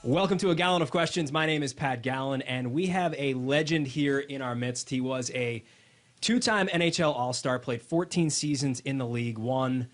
Welcome to a Gallen of Questions. My name is Pat Gallen, and we have a legend here in our midst. He was a two-time NHL All-Star, played 14 seasons in the league, won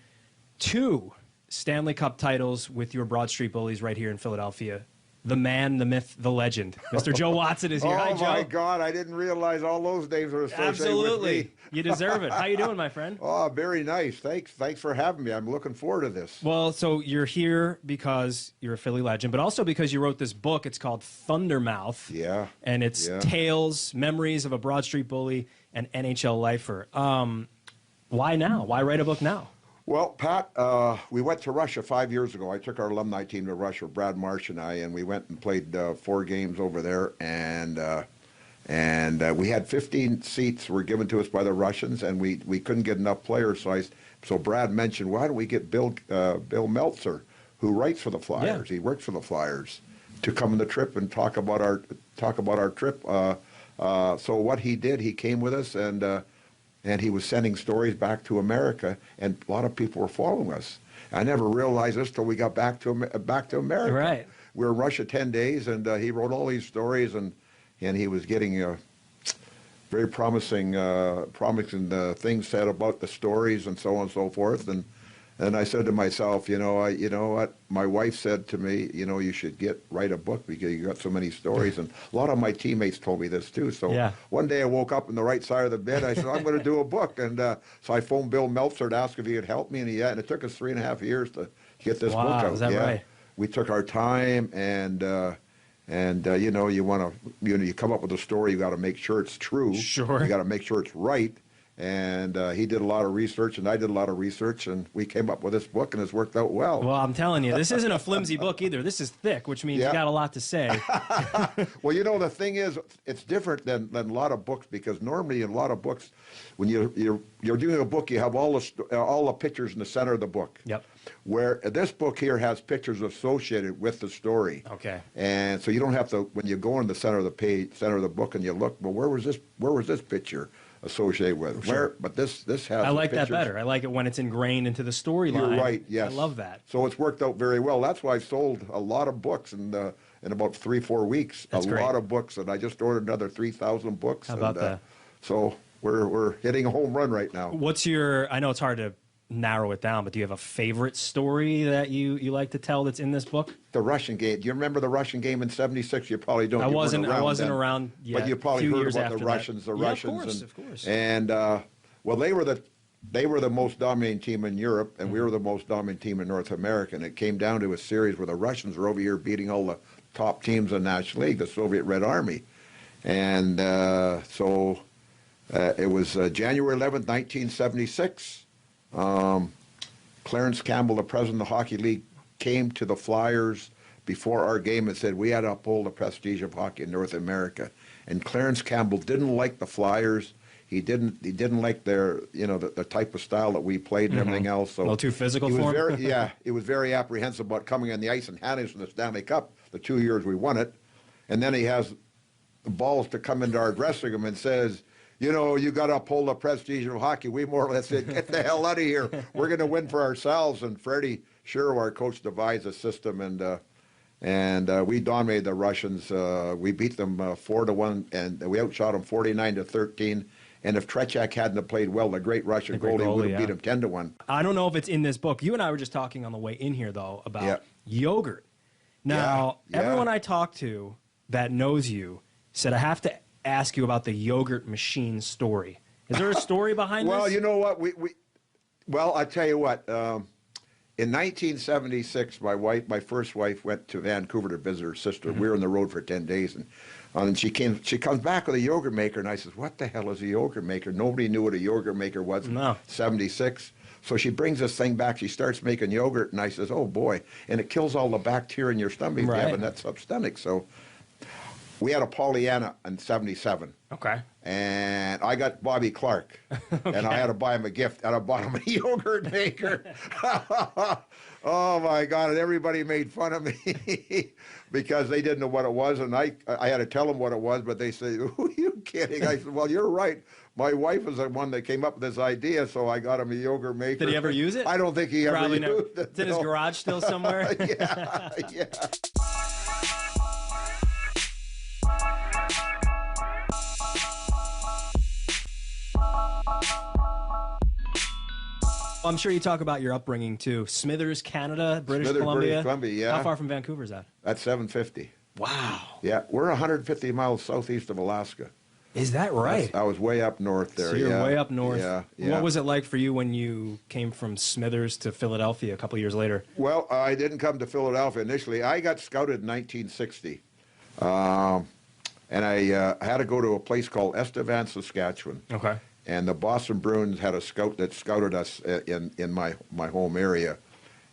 2 Stanley Cup titles with your Broad Street Bullies right here in Philadelphia. The man, the myth, the legend. Mr. Joe Watson is here. Hi, Joe. Oh, my God. I didn't realize all those names were associated with me. You deserve it. How you doing, my friend? Oh, very nice. Thanks for having me. I'm looking forward to this. Well, so you're here because you're a Philly legend, but also because you wrote this book. It's called Thundermouth. Yeah. And it's tales, memories of a Broad Street Bully and NHL lifer. Why now? Why write a book now? Well, Pat, we went to Russia 5 years ago. I took our alumni team to Russia, Brad Marsh and I, and we went and played 4 games over there. And we had 15 seats were given to us by the Russians, and we couldn't get enough players. So Brad mentioned, why don't we get Bill Meltzer, who writes for the Flyers? Yeah. He works for the Flyers, to come on the trip and talk about our trip. So what he did, he came with us, and he was sending stories back to America, and a lot of people were following us. I never realized this till we got back to America. Right. We were in Russia 10 days, and he wrote all these stories, and he was getting very promising things said about the stories and so on and so forth. And I said to myself, you know what? My wife said to me, you should write a book because you got so many stories. And a lot of my teammates told me this too. So one day I woke up on the right side of the bed. I said, I'm going to do a book. And so I phoned Bill Meltzer to ask if he could help me. And it took us 3.5 years to get this book out. Is that right? We took our time, and you come up with a story. You got to make sure it's true. Sure. You got to make sure it's right. And he did a lot of research, and I did a lot of research, and we came up with this book, and it's worked out well. Well, I'm telling you, this isn't a flimsy book either. This is thick, which means you got a lot to say. Well, the thing is, it's different than a lot of books, because normally in a lot of books, when you're doing a book, you have all the pictures in the center of the book. Yep. Where this book here has pictures associated with the story. Okay. And so you don't have to, when you go in the center of the page, center of the book, and you look, well, where was this picture associated with? Sure. But this has. I like that better. I like it when it's ingrained into the storyline. You're right. Yes. I love that. So it's worked out very well. That's why I've sold a lot of books in about 3-4 weeks. That's great. Lot of books, and I just ordered another 3,000 books. How about that? So we're hitting a home run right now. What's your? I know it's hard to narrow it down, but do you have a favorite story that you like to tell that's in this book? The Russian game. Do you remember the Russian game in '76? You probably don't. I wasn't around yet. But you probably heard about the Russians. The Russians. Of course. And well, they were the most dominating team in Europe, and we were the most dominant team in North America. And it came down to a series where the Russians were over here beating all the top teams in the National League, the Soviet Red Army. And so it was January 11th, 1976. Clarence Campbell, the president of the Hockey League, came to the Flyers before our game and said we had to uphold the prestige of hockey in North America. And Clarence Campbell didn't like the Flyers. He didn't like their the type of style that we played and everything else. So a little too physical for him. He was very apprehensive about coming on the ice and handing us the Stanley Cup the 2 years we won it. And then he has the balls to come into our dressing room and says, you got to uphold the prestige of hockey. We more or less said, get the hell out of here. We're going to win for ourselves. And Freddie Sherwood, our coach, devised a system, and we dominated the Russians. We beat them 4-1, and we outshot them 49-13. And if Tretiak hadn't have played well, the great Russian goalie would have beat him 10-1. I don't know if it's in this book. You and I were just talking on the way in here, though, about yogurt. Now, everyone I talked to that knows you said I have to ask you about the yogurt machine story. Is there a story behind this? Well, you know what? Well, I tell you what. In 1976, my first wife, went to Vancouver to visit her sister. We were on the road for 10 days, and she comes back with a yogurt maker, and I says, "What the hell is a yogurt maker?" Nobody knew what a yogurt maker was in 76. So she brings this thing back. She starts making yogurt, and I says, "Oh boy!" And it kills all the bacteria in your stomach if you have a net substomach. So we had a Pollyanna in '77. Okay. And I got Bobby Clark, and I had to buy him a gift, and I bought him a yogurt maker. Oh my God! And everybody made fun of me because they didn't know what it was, and I had to tell them what it was, but they said, "Who are you kidding?" I said, "Well, you're right. My wife was the one that came up with this idea, so I got him a yogurt maker." Did he ever use it? I don't think he ever used it. It's in his garage still somewhere. Yeah. I'm sure you talk about your upbringing too. Smithers, Canada, British Smithers, Columbia. British Columbia, yeah. How far from Vancouver is that? That's 750. Wow. Yeah, we're 150 miles southeast of Alaska. Is that right? I was way up north there. So you're way up north. Yeah, yeah. What was it like for you when you came from Smithers to Philadelphia a couple years later? Well, I didn't come to Philadelphia initially. I got scouted in 1960. And I had to go to a place called Estevan, Saskatchewan. Okay. And the Boston Bruins had a scout that scouted us in my home area.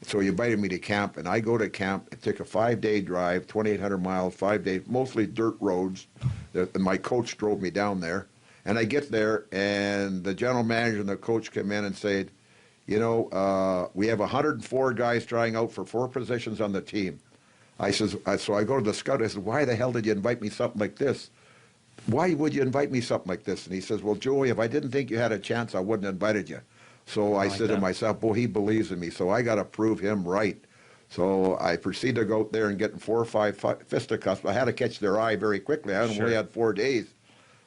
So he invited me to camp, and I go to camp. It took a 5-day drive, 2,800 miles, 5 days, mostly dirt roads. And my coach drove me down there. And I get there, and the general manager and the coach come in and said, you know, we have 104 guys trying out for 4 positions on the team. So I go to the scout. I said, why the hell did you invite me something like this? Why would you invite me something like this? And he says, well, Joey, if I didn't think you had a chance, I wouldn't have invited you. So I said to myself, well, he believes in me, so I got to prove him right. So I proceeded to go out there and get 4 or 5 fisticuffs. I had to catch their eye very quickly. I only had 4 days.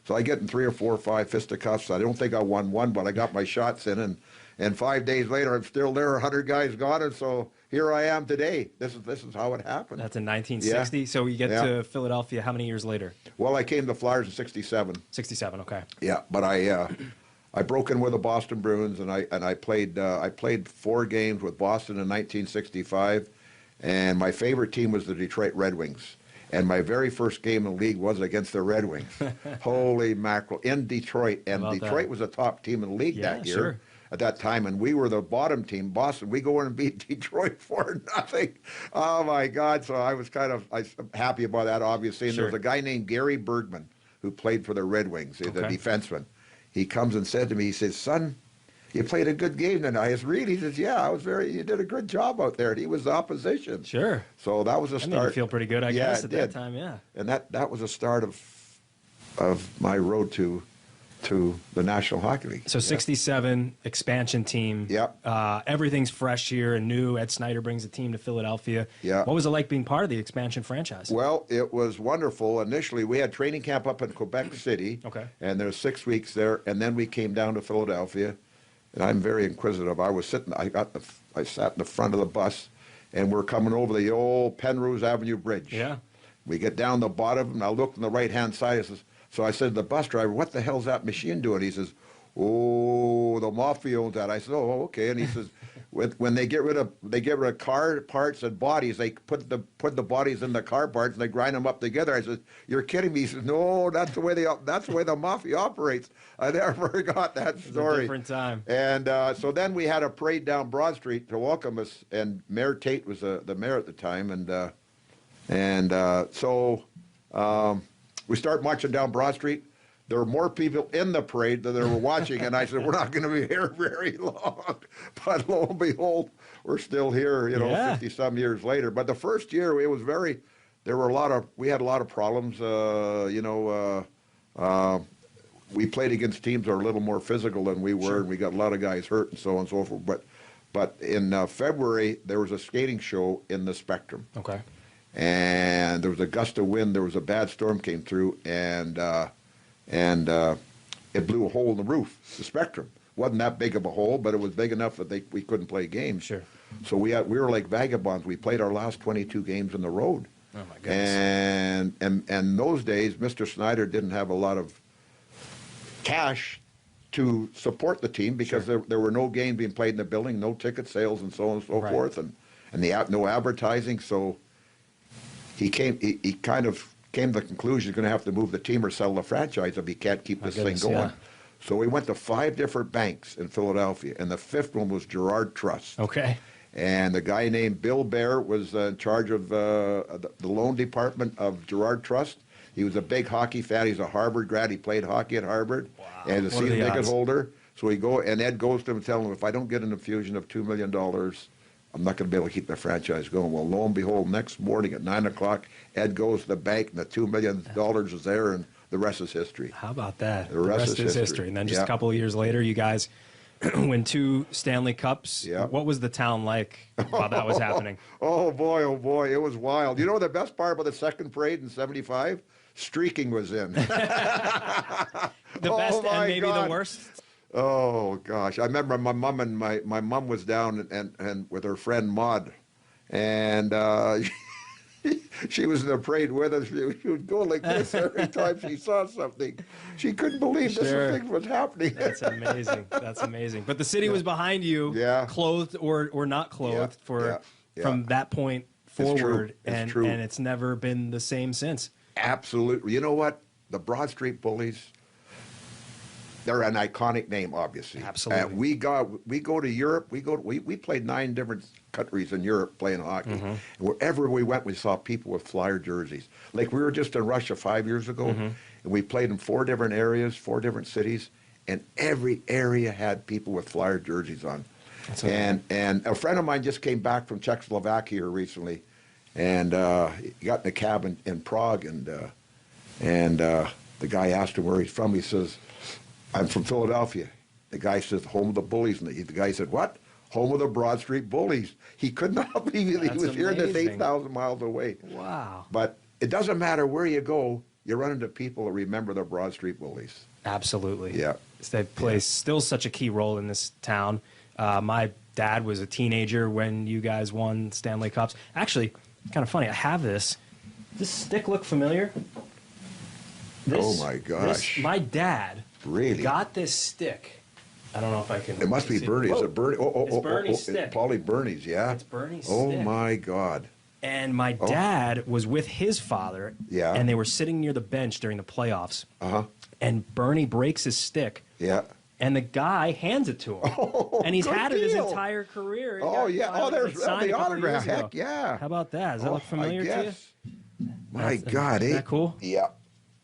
So I get in 3 or 4 or 5 fisticuffs. I don't think I won one, but I got my shots in. And 5 days later, I'm still there, 100 guys gone. And so here I am today. This is how it happened. That's in 1960. Yeah. So you get to Philadelphia how many years later? Well, I came to Flyers in 67. 67, okay. Yeah, but I broke in with the Boston Bruins, and I played 4 games with Boston in 1965, and my favorite team was the Detroit Red Wings. And my very first game in the league was against the Red Wings. Holy mackerel, in Detroit. And Detroit was a top team in the league that year. Sure. At that time, and we were the bottom team, Boston. We go in and beat Detroit 4-0. Oh my God! So I was I'm happy about that, obviously. And there was a guy named Gary Bergman who played for the Red Wings, the defenseman. He comes and said to me, he says, "Son, you played a good game tonight." I said, "Really?" He says, "Yeah, you did a good job out there." And he was the opposition. Sure. So that was a start. Made you feel pretty good, I guess, at that time. Yeah. And that was the start of my road to the National Hockey League. So 67, expansion team. Yep. Everything's fresh here and new. Ed Snyder brings the team to Philadelphia. Yeah. What was it like being part of the expansion franchise? Well, it was wonderful. Initially, we had training camp up in Quebec City. Okay. And there's 6 weeks there, and then we came down to Philadelphia. And I'm very inquisitive. I sat in the front of the bus, and we're coming over the old Penrose Avenue Bridge. Yeah. We get down the bottom, and I look on the right-hand side. So I said to the bus driver, "What the hell's that machine doing?" He says, "Oh, the mafia owns that." I said, "Oh, okay." And he says, "When they get rid of car parts and bodies, they put the bodies in the car parts and they grind them up together." I said, "You're kidding me?" He says, "No, that's the way the mafia operates." I never forgot that story. A different time. And so then we had a parade down Broad Street to welcome us, and Mayor Tate was the mayor at the time, so. We start marching down Broad Street. There were more people in the parade than there were watching, and I said, "We're not going to be here very long." But lo and behold, we're still here, 50-some years later. But the first year, it was we had a lot of problems. We played against teams that are a little more physical than we were, Sure. and we got a lot of guys hurt and so on and so forth. But in February, there was a skating show in the Spectrum. Okay. And there was a gust of wind. There was a bad storm came through, and it blew a hole in the roof. The Spectrum wasn't that big of a hole, but it was big enough that we couldn't play games. Sure. So we were like vagabonds. We played our last 22 games on the road. Oh my goodness. And those days, Mr. Snyder didn't have a lot of cash to support the team because there were no games being played in the building, no ticket sales, and so on and so forth, and no advertising. So. He kind of came to the conclusion he's going to have to move the team or sell the franchise if he can't keep this thing going. Yeah. So we went to 5 different banks in Philadelphia, and the 5th one was Gerard Trust. Okay. And the guy named Bill Bear was in charge of the loan department of Gerard Trust. He was a big hockey fan. He's a Harvard grad. He played hockey at Harvard. Wow. And a season ticket holder. So Ed goes to him and tells him, "If I don't get an infusion of $2 million, I'm not going to be able to keep the franchise going." Well, lo and behold, next morning at 9 o'clock, Ed goes to the bank, and the $2 million is there, and the rest is history. How about that? The rest is history. And then just a couple of years later, you guys win 2 Stanley Cups. Yeah. What was the town like while that was happening? Oh, boy, it was wild. You know the best part about the second parade in 75? Streaking was in. The best and maybe the worst? Oh gosh, I remember my mom and my mom was down and with her friend Maud, and she was in the parade with us. She would go like this every time she saw something. She couldn't believe this thing was happening. That's amazing. That's amazing. But the city was behind you, clothed or not clothed from that point forward, and it's never been the same since. Absolutely. You know what? The Broad Street Bullies. They're an iconic name, obviously. Absolutely. We go to Europe. We played 9 different countries in Europe playing hockey. And wherever we went, we saw people with Flyer jerseys. Like we were just in Russia 5 years ago, and we played in 4 different areas, 4 different cities, and every area had people with Flyer jerseys on. And a friend of mine just came back from Czechoslovakia recently, and he got in a cab in Prague, and the guy asked him where he's from. He says, "I'm from Philadelphia." The guy says, "Home of the Bullies." And the guy said, "What? Home of the Broad Street Bullies." He could not believe it. He was hearing this 8,000 miles away. Wow. But it doesn't matter where you go, you run into people that remember the Broad Street Bullies. Absolutely. Yeah. They play still such a key role in this town. My dad was a teenager when you guys won Stanley Cups. Actually, kind of funny. I have this. Does this stick look familiar? Oh, my gosh. My dad really got this stick. I don't know if I can. It must be Bernie. Is it Bernie? It's Bernie's stick. It's Paulie Bernie's, yeah. It's Bernie's stick. Oh, stick. my God. And my dad was with his father, and they were sitting near the bench during the playoffs. And Bernie breaks his stick. Yeah. And the guy hands it to him. And he's had it his entire career. Oh, yeah. Oh, there's the autograph. Heck, yeah. How about that? Does that look familiar to you? My God, Isn't that cool? Yeah.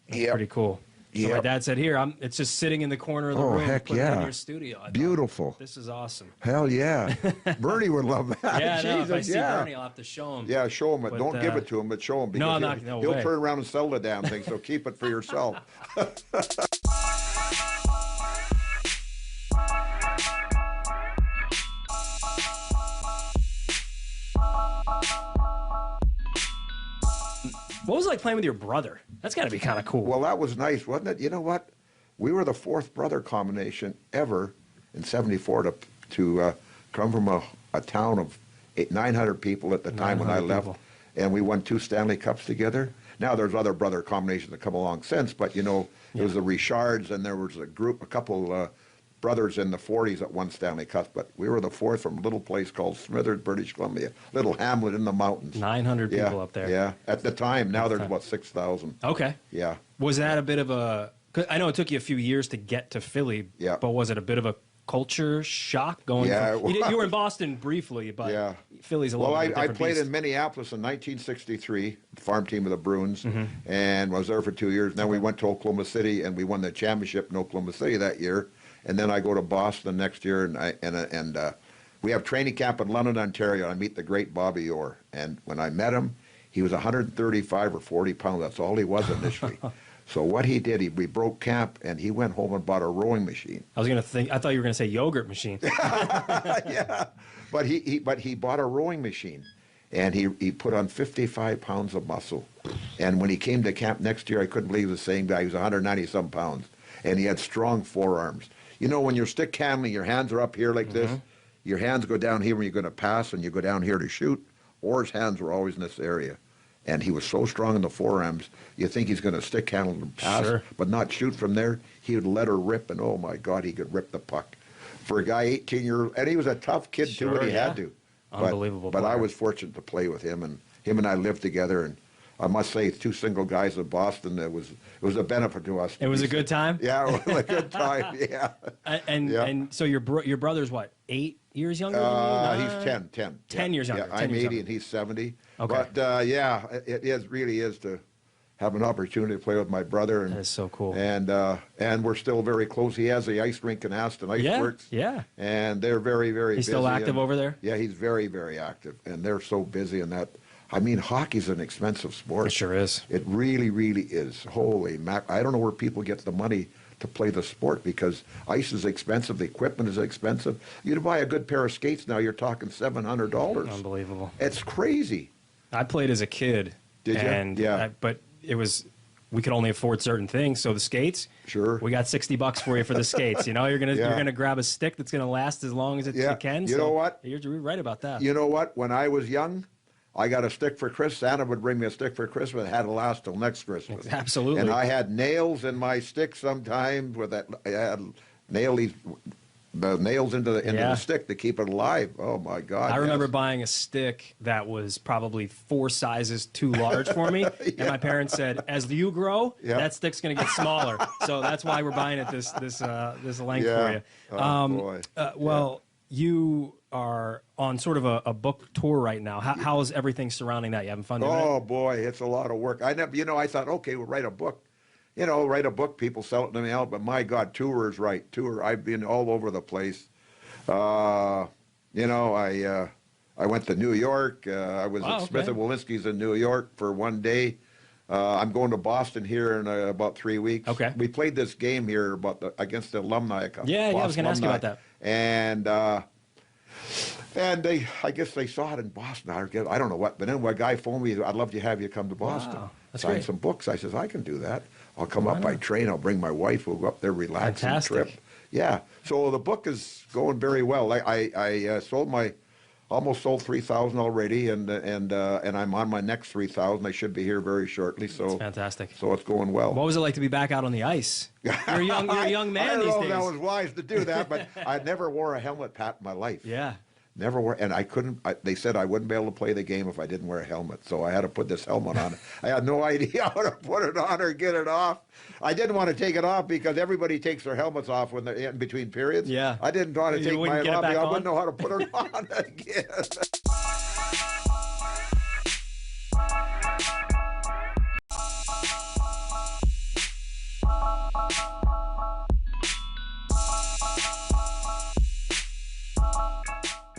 That's pretty cool. So my dad said, "Here, it's just sitting in the corner of the room. Heck put it in your studio." Beautiful. This is awesome. Hell yeah. Bernie would love that. Yeah, Jesus, if I see Bernie, I'll have to show him. Yeah, show him it. Don't give it to him, but show him. Because he'll turn around and sell the damn thing, so keep it for yourself. What was it like playing with your brother? That's got to be kind of cool. Well, that was nice, wasn't it? You know what? We were the 4th brother combination ever in '74 to come from a town of 900 people at the time when I left, and we won 2 Stanley Cups together. Now there's other brother combinations that come along since, but you know, it was the Richards, and there was a couple brothers in the 40s that won Stanley Cups, but we were the 4th from a little place called Smithers, British Columbia, little hamlet in the mountains. 900 people up there. Yeah, at the time. Now there's about 6,000. Okay. Yeah. Was that a bit of a? I know it took you a few years to get to Philly. Yeah. But was it a bit of a culture shock going? Yeah. You were in Boston briefly, but Philly's a little. Well, bit different I played beast. in Minneapolis in 1963, farm team of the Bruins, and was there for 2 years. Then we went to Oklahoma City, and we won the championship in Oklahoma City that year. And then I go to Boston next year, and we have training camp in London, Ontario. I meet the great Bobby Orr, and when I met him, he was 135 or 40 pounds. That's all he was initially. So what he did, we broke camp, and he went home and bought a rowing machine. I thought you were going to say yogurt machine. Yeah, but he bought a rowing machine, and he put on 55 pounds of muscle. And when he came to camp next year, I couldn't believe the same guy. He was 190-some pounds, and he had strong forearms. You know, when you're stick handling, your hands are up here like this. Your hands go down here when you're going to pass, and you go down here to shoot. Orr's hands were always in this area. And he was so strong in the forearms, you think he's going to stick handle and pass, but not shoot from there. He would let her rip, and oh, my God, he could rip the puck. For a guy 18 years old, and he was a tough kid, too, but he had to. Unbelievable But I was fortunate to play with him, and him and I lived together, and I must say, 2 single guys in Boston, it was a benefit to us. It was a good time? Yeah, it was a good time, yeah. And so your brother's what, 8 years younger than you? He's 10. 10 years younger. Yeah, I'm 80 and he's 70. Okay. But it really is to have an opportunity to play with my brother. And, that is so cool. And we're still very close. He has the ice rink in Aston Ice Works. Yeah. And they're very, very busy. He's still active over there? Yeah, he's very, very active. And they're so busy in that. I mean, hockey's an expensive sport. It sure is. It really, really is. Holy mac! I don't know where people get the money to play the sport because ice is expensive, the equipment is expensive. You to buy a good pair of skates now, you're talking $700. Unbelievable. It's crazy. I played as a kid. Did you? And yeah. but it was we could only afford certain things. So the skates, Sure. we got $60 for you for the skates. You know, you're gonna grab a stick that's gonna last as long as it can. You know what? You're right about that. You know what? When I was young, I got a stick for Christmas. Santa would bring me a stick for Christmas. It had to last till next Christmas. Absolutely. And I had nails in my stick sometimes with that. I had the nails into the stick to keep it alive. Oh my God! I remember buying a stick that was probably 4 sizes too large for me, and my parents said, "As you grow, that stick's going to get smaller." So that's why we're buying it this length for you. Oh boy. Well, you are on sort of a book tour right now. How is everything surrounding that? You having fun doing it? Oh boy, it's a lot of work. I thought, okay, we'll write a book. Write a book, people sell it to me out, but my God, tour. I've been all over the place. I went to New York. I was at Smith & Wolinski's in New York for one day. I'm going to Boston here in about 3 weeks. Okay. We played this game here against the Alumni Cup. Yeah, I was going to ask you about that. And I guess they saw it in Boston. I don't know what, but then a guy phoned me, I'd love to have you come to Boston. Wow, that's sign great. some books. I says, I can do that. I'll come up by train. I'll bring my wife. We'll go up there, relax, and trip. Yeah. So the book is going very well. I almost sold 3,000 already, and I'm on my next 3,000. I should be here very shortly. So that's fantastic. So it's going well. What was it like to be back out on the ice? You're a young man these days. I don't know if that was wise to do that, but I never wore a helmet, Pat, in my life. Yeah. Never wore, and I couldn't. They said I wouldn't be able to play the game if I didn't wear a helmet, so I had to put this helmet on. I had no idea how to put it on or get it off. I didn't want to take it off because everybody takes their helmets off when they're in between periods. Yeah. I didn't want to take mine off. I wouldn't know how to put it on again.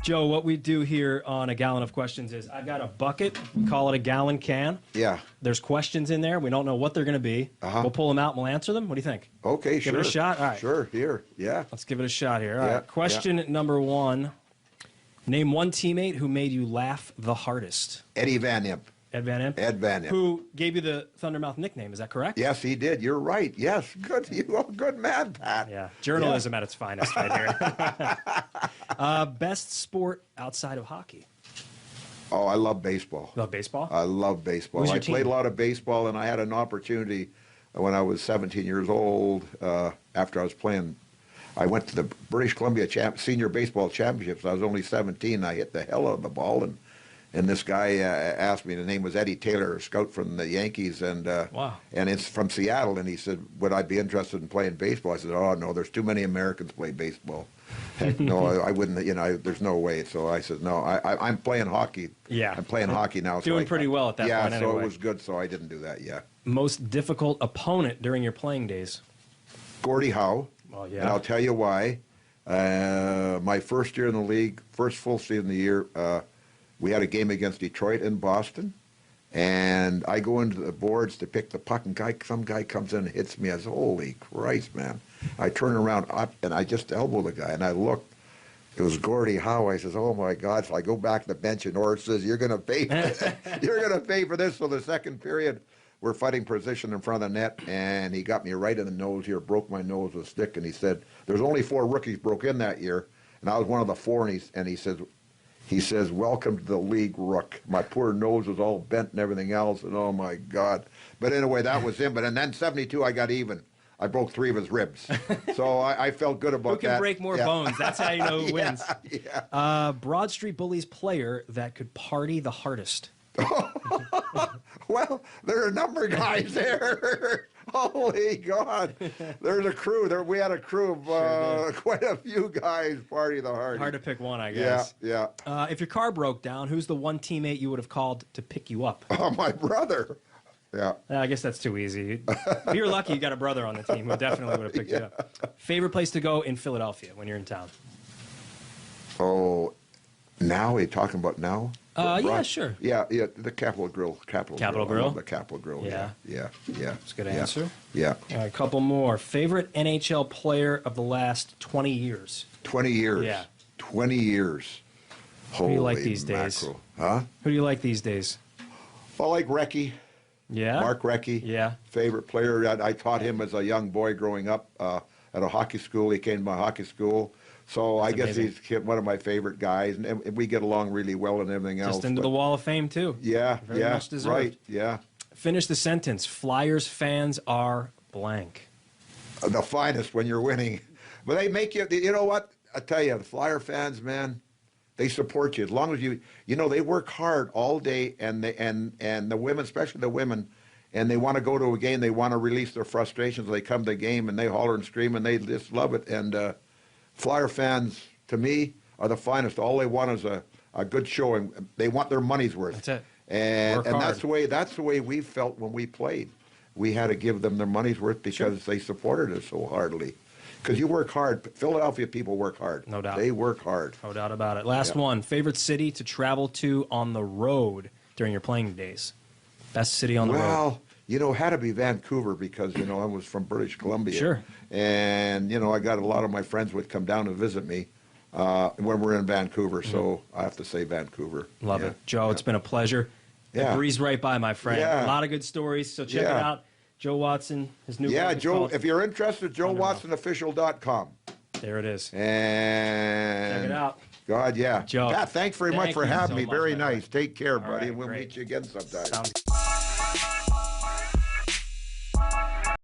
Joe, what we do here on A Gallen of Questions is I've got a bucket. We call it a gallon can. Yeah. There's questions in there. We don't know what they're going to be. We'll pull them out and we'll answer them. What do you think? Okay, Give it a shot? All right. Sure, here. Yeah. Let's give it a shot here. All right. Question number 1. Name one teammate who made you laugh the hardest. Eddie Van Imp. Ed Van Imp? Ed Van Imp. Who gave you the Thundermouth nickname, is that correct? Yes, he did. You're right. Yes. Good. You are a good man, Pat. Yeah. Journalism at its finest right here. Best sport outside of hockey? Oh, I love baseball. Love baseball? I love baseball. Who's your I played team? a lot of baseball, and I had an opportunity when I was 17 years old, after I was playing. I went to the British Columbia Senior Baseball Championships. I was only 17. I hit the hell out of the ball, and this guy asked me. The name was Eddie Taylor, a scout from the Yankees, and and it's from Seattle. And he said, "Would I be interested in playing baseball?" I said, "Oh no, there's too many Americans play baseball. Heck, no, I wouldn't. There's no way." So I said, "No, I'm playing hockey. Yeah, I'm playing hockey now. Doing pretty well at that point. Yeah, anyway. so it was good. So I didn't do that. Yeah. Most difficult opponent during your playing days? Gordie Howe. Oh yeah. And I'll tell you why. My first year in the league, first full season of the year, we had a game against Detroit in Boston, and I go into the boards to pick the puck, and some guy comes in and hits me. I said, "Holy Christ, man!" I turn around up, and I just elbow the guy, and I look. It was Gordie Howe. I says, "Oh my God!" So I go back to the bench, and Orr says, "You're going to pay for this. You're going to pay for this." So the second period, we're fighting position in front of the net, and he got me right in the nose here, broke my nose with a stick, and he said, "There's only 4 rookies broke in that year, and I was one of the 4." And he says, "Welcome to the league, Rook." My poor nose was all bent and everything else, and oh my God! But anyway, that was him. And then 72, I got even. I broke 3 of his ribs, so I felt good about that. Who can break more bones? That's how you know who wins. Yeah. Broad Street Bullies player that could party the hardest. Well, there are a number of guys there. Holy God. There's a crew. We had a crew of quite a few guys party the hardest. Hard to pick one, I guess. Yeah. If your car broke down, who's the one teammate you would have called to pick you up? Oh, my brother. Yeah. I guess that's too easy. If you're lucky, you got a brother on the team who definitely would have picked you up. Favorite place to go in Philadelphia when you're in town? Oh, now? Are you talking about now? Yeah, sure. Yeah, the Capitol Grill. Capitol Grill? I love the Capitol Grill. Yeah. That's a good answer. Yeah. All right, a couple more. Favorite NHL player of the last 20 years? 20 years. Yeah. 20 years. Who do you like these days? Huh? Who do you like these days? I like Recchi. Yeah. Mark Recchi. Yeah. Favorite player. I taught him as a young boy growing up at a hockey school. He came to my hockey school. So That's I guess amazing. he's one of my favorite guys, and we get along really well and everything else. Just into the Wall of Fame, too. Yeah, Very much deserved. right, yeah. Finish the sentence. Flyers fans are blank. The finest when you're winning. But they make you, you know what? I tell you, the Flyer fans, man, they support you. As long as they work hard all day, and the women, especially the women, and they want to go to a game, they want to release their frustrations. They come to the game, and they holler and scream, and they just love it. And Flyer fans, to me, are the finest. All they want is a good showing. They want their money's worth. That's it. And Work hard. that's the way we felt when we played. We had to give them their money's worth because they supported us so heartily. Because you work hard. Philadelphia people work hard. No doubt. They work hard. No doubt about it. Last one. Favorite city to travel to on the road during your playing days? Best city on the road? Well, it had to be Vancouver because, I was from British Columbia. Sure. And, I got a lot of my friends would come down to visit me when we're in Vancouver. So I have to say Vancouver. Love it. Joe, it's been a pleasure. Yeah. It breezed right by, my friend. Yeah. A lot of good stories. So check it out. Joe Watson, his new book is Joe, called if you're interested, JoeWatsonOfficial.com. There it is. And Check it out. God, yeah. Joe, Pat, thanks very much for you having so me. much, Very my nice. friend. Take care, All buddy. right, And we'll great. meet you again sometime. Sounds